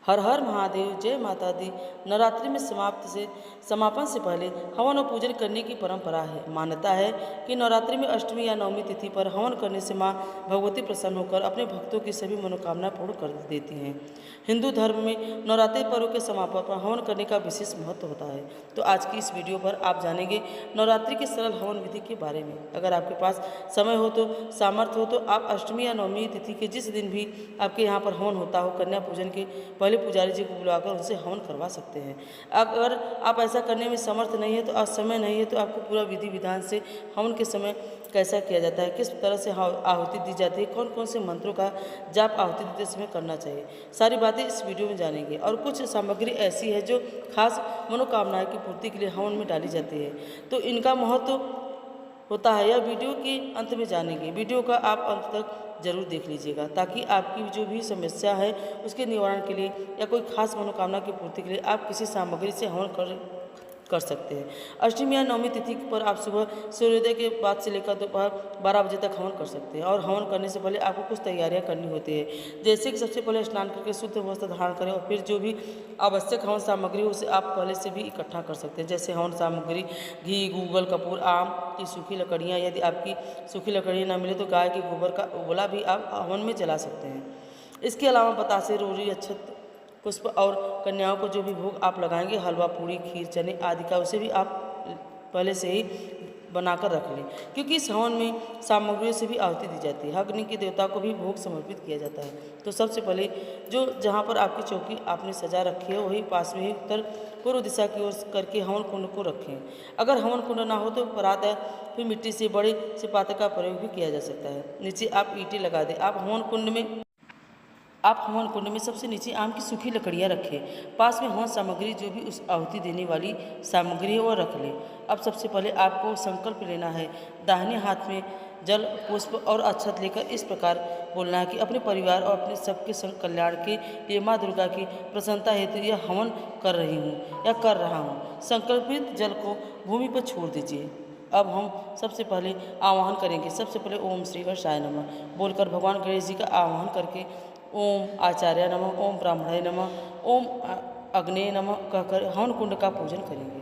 हर हर महादेव, जय माता दी। नवरात्रि में समापन से पहले हवन और पूजन करने की परंपरा है। मान्यता है कि नवरात्रि में अष्टमी या नवमी तिथि पर हवन करने से मां भगवती प्रसन्न होकर अपने भक्तों की सभी मनोकामना पूर्ण कर देती हैं। हिंदू धर्म में नवरात्रि पर्व के समापन पर हवन करने का विशेष महत्व होता है। तो आज की इस वीडियो पर आप जानेंगे नवरात्रि के सरल हवन विधि के बारे में। अगर आपके पास समय हो तो, सामर्थ्य हो तो आप अष्टमी या नवमी तिथि के जिस दिन भी आपके यहाँ पर हवन होता हो, कन्या पूजन के पहले पुजारी जी को बुलाकर उनसे हवन करवा सकते हैं। अगर आप ऐसा करने में समर्थ नहीं है तो, आज समय नहीं है तो आपको पूरा विधि विधान से हवन के समय कैसा किया जाता है, किस तरह से आहुति दी जाती है, कौन कौन से मंत्रों का जाप आहुति देते समय करना चाहिए, सारी बातें इस वीडियो में जानेंगे। और कुछ सामग्री ऐसी है जो खास मनोकामनाएं की पूर्ति के लिए हवन में डाली जाती है, तो इनका महत्व होता है, यह वीडियो के अंत में जानेंगे। वीडियो का आप अंत तक जरूर देख लीजिएगा ताकि आपकी जो भी समस्या है उसके निवारण के लिए या कोई खास मनोकामना की पूर्ति के लिए आप किसी सामग्री से हवन कर सकते हैं। अष्टमी या नवमी तिथि पर आप सुबह सूर्योदय के बाद से लेकर दोपहर 12 बजे तक हवन कर सकते हैं। और हवन करने से पहले आपको कुछ तैयारियां करनी होती है, जैसे कि सबसे पहले स्नान करके शुद्ध वस्त्र धारण करें और फिर जो भी आवश्यक हवन सामग्री उसे आप पहले से भी इकट्ठा कर सकते हैं। जैसे हवन सामग्री घी, गूगल, कपूर, आम की सूखी लकड़ियाँ। यदि आपकी सूखी लकड़ियाँ न मिले तो गाय के गोबर का उबला भी आप हवन में जला सकते हैं। इसके अलावा बतासे, रोरी, अक्षत, पुष्प और कन्याओं को जो भी भोग आप लगाएंगे, हलवा, पूड़ी, खीर, चने आदि का, उसे भी आप पहले से ही बनाकर रख लें, क्योंकि इस हवन में सामग्रियों से भी आहुति दी जाती है। अग्नि के देवता को भी भोग समर्पित किया जाता है। तो सबसे पहले जो जहाँ पर आपकी चौकी आपने सजा रखी है वही पास में ही उत्तर पूर्व दिशा की ओर करके हवन कुंड को रखें। अगर हवन कुंड ना हो तो परात है फिर मिट्टी से बड़े से पात्र का प्रयोग भी किया जा सकता है। नीचे आप ईंटें लगा दें। आप हवन कुंड में सबसे नीचे आम की सूखी लकड़ियाँ रखें। पास में हवन सामग्री जो भी उस आहुति देने वाली सामग्री है वो रख लें। अब सबसे पहले आपको संकल्प लेना है। दाहिने हाथ में जल, पुष्प और अक्षत लेकर इस प्रकार बोलना है कि अपने परिवार और अपने सबके कल्याण के लिए माँ दुर्गा की प्रसन्नता हेतु यह हवन कर रही हूँ या कर रहा हूँ। संकल्पित जल को भूमि पर छोड़ दीजिए। अब हम सबसे पहले आवाहन करेंगे। सबसे पहले ओम श्री गणेशाय नमः बोलकर भगवान गणेश जी का आवाहन करके ओम आचार्य नमः, ओम ब्राह्मणाय नमः, ओम अग्ने नमः कहकर हवन कुंड का पूजन करेंगे।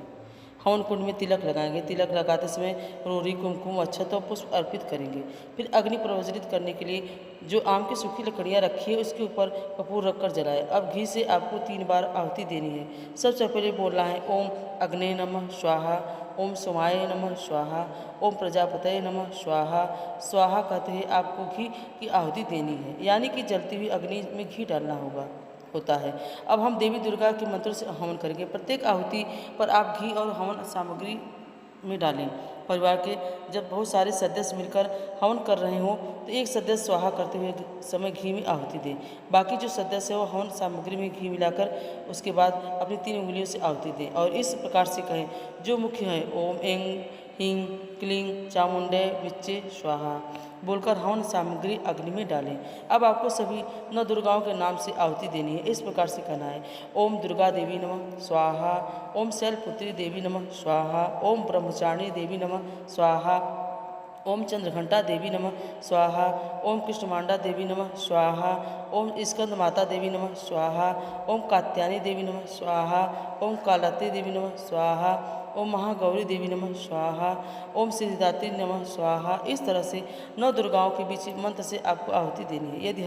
हवन कुंड में तिलक लगाएंगे। तिलक लगाते समय रोरी, कुमकुम, अक्षत और पुष्प अर्पित करेंगे। फिर अग्नि प्रज्वलित करने के लिए जो आम की सूखी लकड़ियाँ रखी है उसके ऊपर कपूर रखकर जलाए। अब घी से आपको 3 बार आहुति देनी है। सबसे पहले बोलना है ओम अग्ने नमः स्वाहा, ओम सोमाय नमः स्वाहा, ओम प्रजापतये नमः स्वाहा। स्वाहा कहते हैं आपको घी की आहुति देनी है, यानी कि जलती हुई अग्नि में घी डालना होता है। अब हम देवी दुर्गा के मंत्र से हवन करेंगे। प्रत्येक आहुति पर आप घी और हवन सामग्री में डालें। परिवार के जब बहुत सारे सदस्य मिलकर हवन कर रहे हों तो एक सदस्य स्वाहा करते हुए समय घी में आहुति दें। बाकी जो सदस्य है वो हवन सामग्री में घी मिलाकर उसके बाद अपनी 3 उंगलियों से आहुति दें और इस प्रकार से कहें। जो मुख्य है ओम ऐं ह्रीं क्लीं चामुंडे विच्चे स्वाहा बोलकर हवन सामग्री अग्नि में डालें। अब आपको सभी 9 दुर्गाओं के नाम से आहुति देनी है। इस प्रकार से कहना है ओम दुर्गा देवी नमः स्वाहा, ओम शैलपुत्री देवी नमः स्वाहा, ओम ब्रह्मचारिणी देवी नमः स्वाहा, ओम चंद्रघंटा देवी नमः स्वाहा, ओम कृष्णमांडा देवी नमः स्वाहा, ओम स्कंद माता देवी नमः स्वाहा, ओम कात्यायनी देवी नमः स्वाहा, ओम कालती देवी नमः स्वाहा, ओम महागौरी देवी नमः स्वाहा, ओम सिद्धिदात्री नमः स्वाहा। इस तरह से 9 दुर्गाओं के बीच मंत्र से आपको आहुति देनी है। यदि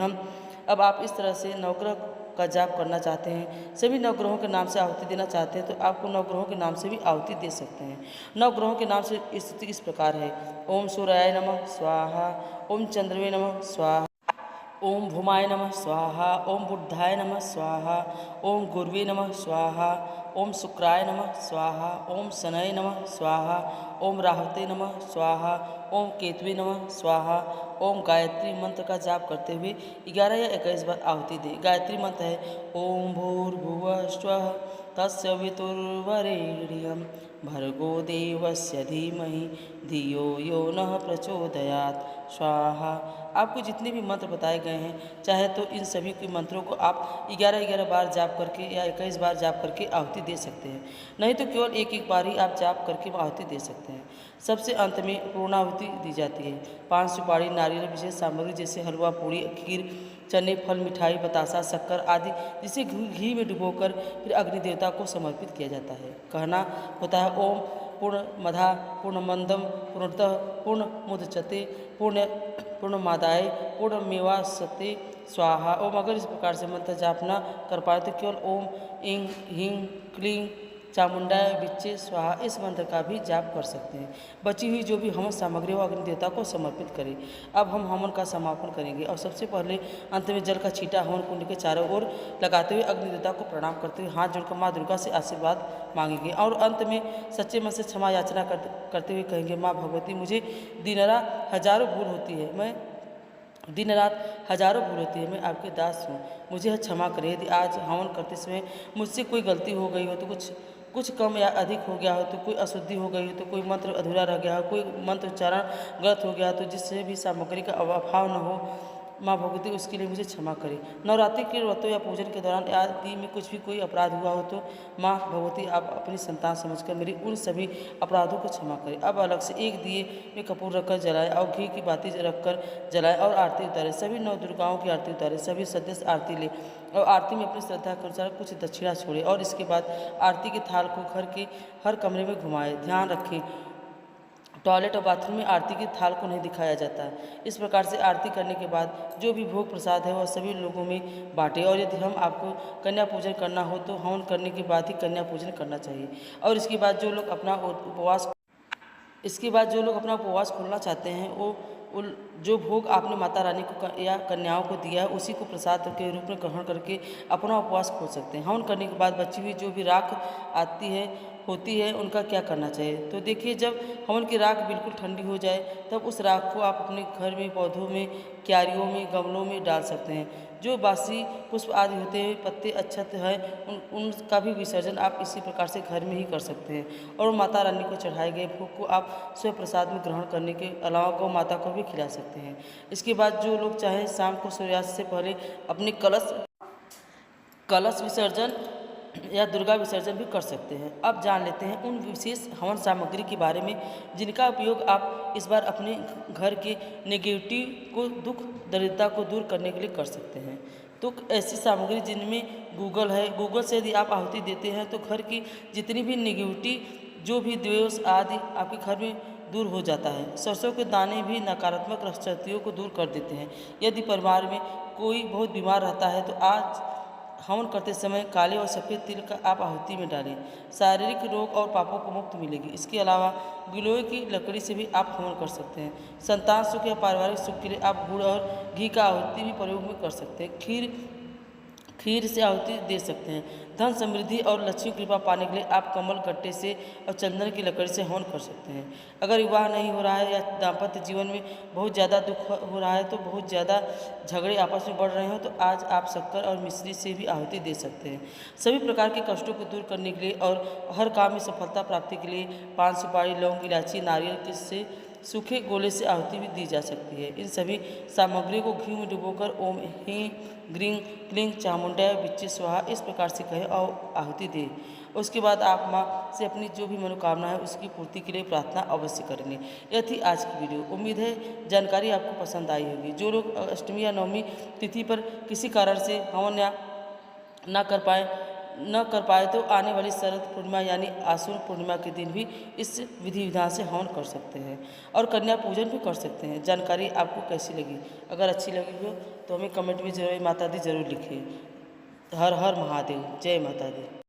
अब आप इस तरह से नवग्रह का जाप करना चाहते हैं, सभी नवग्रहों के नाम से आहुति देना चाहते हैं तो आपको नवग्रहों के नाम से भी आहुति दे सकते हैं। नवग्रहों के नाम से स्थिति इस प्रकार है ओम सूर्याय नमः स्वाहा, ओम चंद्रवे नमः स्वाहा, ओम भूमाय नमः स्वाहा, ओम बुद्धाय नमः स्वाहा, ओम गुर्वे नमः स्वाहा, ओम शुक्राय नमः स्वाहा, ओम शनय नमः स्वाहा, ओम राहते नमः स्वाहा, ओम केतवे नमः स्वाहा। ओम गायत्री मंत्र का जाप करते हुए 11 या 21 बार आहुति दें। गायत्री मंत्र है ओम भूर्भुवः स्वः तस्य वितुर्वरेण्यं भर्गो देवस्य धीमहि धियो यो नः प्रचोदयात् स्वाहा। आपको जितने भी मंत्र बताए गए हैं चाहे तो इन सभी के मंत्रों को आप 11-11 बार जाप करके या 21 बार जाप करके आहुति दे सकते हैं, नहीं तो केवल एक बार ही आप जाप करके आहुति दे सकते हैं। सबसे अंत में पूर्णाहुति दी जाती है। 5 सुपारी, नारियल, विशेष सामग्री जैसे हलवा, पूड़ी, खीर, चने, फल, मिठाई, बतासा, शक्कर आदि, जिसे घी में डुबोकर फिर अग्नि देवता को समर्पित किया जाता है। कहना होता है ओम पूर्णमदः पूर्णमदं पूर्णतः पूर्णमुदच्यते पूर्णमादाय पूर्णमेवावशिष्यते स्वाहा। ओम अगर इस प्रकार से मंत्र जाप न कर पाए तो केवल ओम इंग ह्रीं क्लीं चामुंडाय विच्चे स्वाहा इस मंत्र का भी जाप कर सकते हैं। बची हुई जो भी हवन सामग्री वो अग्नि देवता को समर्पित करें। अब हम हवन का समापन करेंगे और सबसे पहले अंत में जल का छींटा हवन कुंड के चारों ओर लगाते हुए अग्नि देवता को प्रणाम करते हुए हाथ जोड़कर माँ दुर्गा से आशीर्वाद मांगेंगे और अंत में सच्चे मन से क्षमा याचना करते हुए कहेंगे, माँ भगवती मुझे दिन रात हजारों भूल होती है, मैं मैं आपके दास हूँ, मुझे क्षमा करें। यदि आज हवन करते समय मुझसे कोई गलती हो गई हो तो कुछ कम या अधिक हो गया हो तो कोई अशुद्धि हो गई हो तो कोई मंत्र अधूरा रह गया हो, कोई मंत्र उच्चारण गलत हो गया तो जिससे भी सामग्री का अभाव न हो, माँ भगवती उसके लिए मुझे क्षमा करें। नवरात्रि के व्रतों या पूजन के दौरान आदि में कुछ भी कोई अपराध हुआ हो तो माँ भगवती आप अपनी संतान समझकर मेरी उन सभी अपराधों को क्षमा करें। अब अलग से एक दिए में कपूर रखकर जलाएं और घी की बाती रखकर जलाएं और आरती उतारें। सभी नौ दुर्गाओं की आरती उतारें, सभी सदस्य आरती लें और आरती में अपनी श्रद्धा के अनुसार कुछ दक्षिणा छोड़ें और इसके बाद आरती के थाल को घर के हर कमरे में घुमाएं। ध्यान रखें टॉयलेट और बाथरूम में आरती के थाल को नहीं दिखाया जाता है। इस प्रकार से आरती करने के बाद जो भी भोग प्रसाद है वह सभी लोगों में बांटे और यदि हम आपको कन्या पूजन करना हो तो हवन करने के बाद ही कन्या पूजन करना चाहिए। और इसके बाद जो लोग अपना उपवास खोलना चाहते हैं वो जो भोग आपने माता रानी को या कन्याओं को दिया है उसी को प्रसाद के रूप में ग्रहण करके अपना उपवास खोल सकते हैं। हवन करने के बाद बची हुई जो भी राख होती है उनका क्या करना चाहिए, तो देखिए जब हवन की राख बिल्कुल ठंडी हो जाए तब उस राख को आप अपने घर में, पौधों में, क्यारियों में, गमलों में डाल सकते हैं। जो बासी पुष्प आदि होते हैं, पत्ते, अक्षत है, उनका भी विसर्जन आप इसी प्रकार से घर में ही कर सकते हैं। और माता रानी को चढ़ाए गए भोग को आप स्वयं प्रसाद में ग्रहण करने के अलावा गौ माता को भी खिला सकते हैं। इसके बाद जो लोग चाहें शाम को सूर्यास्त से पहले अपने कलश विसर्जन या दुर्गा विसर्जन भी कर सकते हैं। अब जान लेते हैं उन विशेष हवन सामग्री के बारे में जिनका उपयोग आप इस बार अपने घर के नेगेटिव को, दुख दरिद्रता को दूर करने के लिए कर सकते हैं। तो ऐसी सामग्री जिनमें गूगल से यदि आप आहुति देते हैं तो घर की जितनी भी नेगेटिव जो भी द्वेष आदि आपके घर में दूर हो जाता है। सरसों के दाने भी नकारात्मक शक्तियों को दूर कर देते हैं। यदि परिवार में कोई बहुत बीमार रहता है तो आज हवन करते समय काले और सफ़ेद तिल का आप आहुति में डालें, शारीरिक रोग और पापों को मुक्त मिलेगी। इसके अलावा गिलोय की लकड़ी से भी आप हवन कर सकते हैं। संतान सुख या पारिवारिक सुख के लिए आप गुड़ और घी का आहुति भी प्रयोग में कर सकते हैं। खीर से आहुति दे सकते हैं। धन समृद्धि और लक्ष्मी कृपा पाने के लिए आप कमल गट्टे से और चंदन की लकड़ी से हवन कर सकते हैं। अगर विवाह नहीं हो रहा है या दाम्पत्य जीवन में बहुत ज़्यादा दुख हो रहा है तो बहुत ज़्यादा झगड़े आपस में बढ़ रहे हो तो आज आप शक्कर और मिश्री से भी आहुति दे सकते हैं। सभी प्रकार के कष्टों को दूर करने के लिए और हर काम में सफलता प्राप्ति के लिए पान, सुपारी, लौंग, इलायची, नारियल से सूखे गोले से आहुति भी दी जा सकती है। इन सभी सामग्री को घी में डुबोकर ओम ह्रीं ग्रीं क्लीं चामुंडाय विच्चे स्वाहा इस प्रकार से कहें और आहुति दें। उसके बाद आप माँ से अपनी जो भी मनोकामना है उसकी पूर्ति के लिए प्रार्थना अवश्य करेंगे। यह थी आज की वीडियो। उम्मीद है जानकारी आपको पसंद आई होगी। जो लोग अष्टमी या नवमी तिथि पर किसी कारण से हवन या न कर पाए तो आने वाली शरद पूर्णिमा यानी आश्विन पूर्णिमा के दिन भी इस विधि विधान से हवन कर सकते हैं और कन्या पूजन भी कर सकते हैं। जानकारी आपको कैसी लगी? अगर अच्छी लगी हो तो हमें कमेंट में जरूर माता दी जरूर लिखिए। हर हर महादेव, जय माता दी।